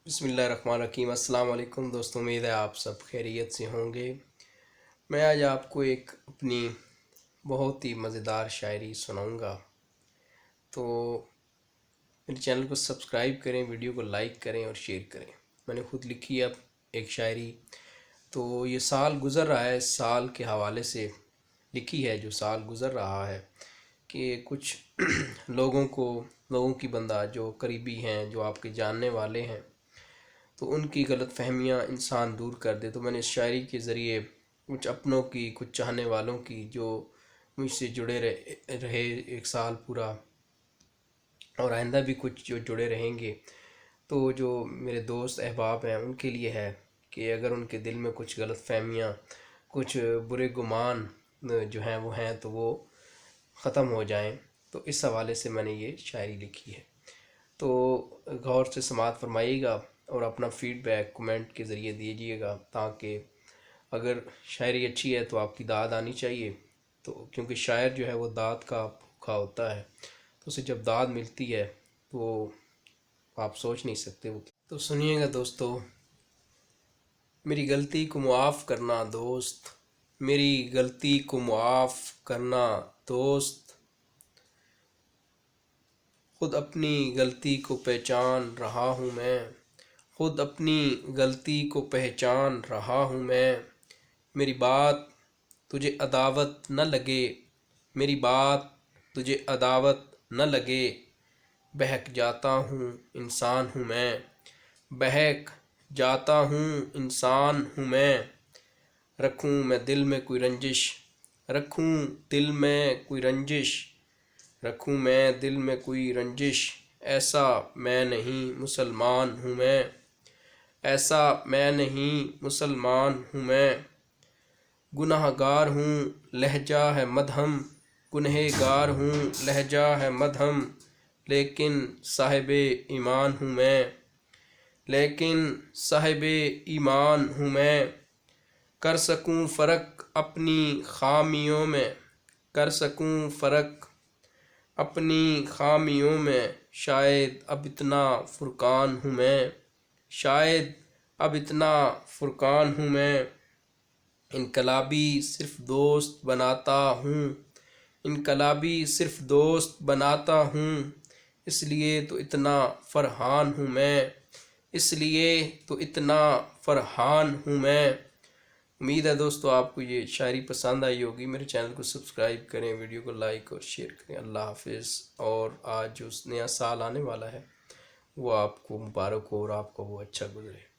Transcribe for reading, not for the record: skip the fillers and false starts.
بسم اللہ الرحمن الرحیم۔ السلام علیکم دوستوں، امید ہے آپ سب خیریت سے ہوں گے۔ میں آج آپ کو ایک اپنی بہت ہی مزیدار شاعری سناؤں گا، تو میرے چینل کو سبسکرائب کریں، ویڈیو کو لائک کریں اور شیئر کریں۔ میں نے خود لکھی ہے ایک شاعری، تو یہ سال گزر رہا ہے، اس سال کے حوالے سے لکھی ہے۔ جو سال گزر رہا ہے کہ کچھ لوگوں کی بندہ جو قریبی ہیں، جو آپ کے جاننے والے ہیں، تو ان کی غلط فہمیاں انسان دور کر دے۔ تو میں نے اس شاعری کے ذریعے کچھ اپنوں کی، کچھ چاہنے والوں کی جو مجھ سے جڑے رہے ایک سال پورا، اور آئندہ بھی کچھ جو جڑے رہیں گے، تو جو میرے دوست احباب ہیں ان کے لیے ہے کہ اگر ان کے دل میں کچھ غلط فہمیاں، کچھ برے گمان جو ہیں وہ ہیں، تو وہ ختم ہو جائیں۔ تو اس حوالے سے میں نے یہ شاعری لکھی ہے، تو غور سے سماعت فرمائیے گا اور اپنا فیڈ بیک کمنٹ کے ذریعے دیجیے گا، تاکہ اگر شاعری اچھی ہے تو آپ کی داد آنی چاہیے، تو کیونکہ شاعر جو ہے وہ داد کا بھوکا ہوتا ہے، تو اسے جب داد ملتی ہے تو آپ سوچ نہیں سکتے وہ۔ تو سنیے گا دوستو۔ میری غلطی کو معاف کرنا دوست، میری غلطی کو معاف کرنا دوست، خود اپنی غلطی کو پہچان رہا ہوں میں، خود اپنی غلطی کو پہچان رہا ہوں میں۔ میری بات تجھے عداوت نہ لگے، میری بات تجھے عداوت نہ لگے، بہک جاتا ہوں انسان ہوں میں، بہک جاتا ہوں انسان ہوں میں۔ رکھوں میں دل میں کوئی رنجش، رکھوں دل میں کوئی رنجش، رکھوں میں دل میں کوئی رنجش، ایسا میں نہیں مسلمان ہوں میں، ایسا میں نہیں مسلمان ہوں میں۔ گناہ گار ہوں لہجہ ہے مدھم، گنہ گار ہوں لہجہ ہے مدھم، لیکن صاحب ایمان ہوں میں، لیکن صاحب ایمان ہوں میں۔ کر سکوں فرق اپنی خامیوں میں، کر سکوں فرق اپنی خامیوں میں، شاید اب اتنا فرقان ہوں میں، شاید اب اتنا فرقان ہوں میں۔ انقلابی صرف دوست بناتا ہوں، انقلابی صرف دوست بناتا ہوں، اس لیے تو اتنا فرحان ہوں میں، اس لیے تو اتنا فرحان ہوں میں۔ امید ہے دوستو آپ کو یہ شاعری پسند آئی ہوگی۔ میرے چینل کو سبسکرائب کریں، ویڈیو کو لائک اور شیئر کریں۔ اللہ حافظ۔ اور آج جو نیا سال آنے والا ہے وہ آپ کو مبارک ہو اور آپ کو وہ اچھا گزرے۔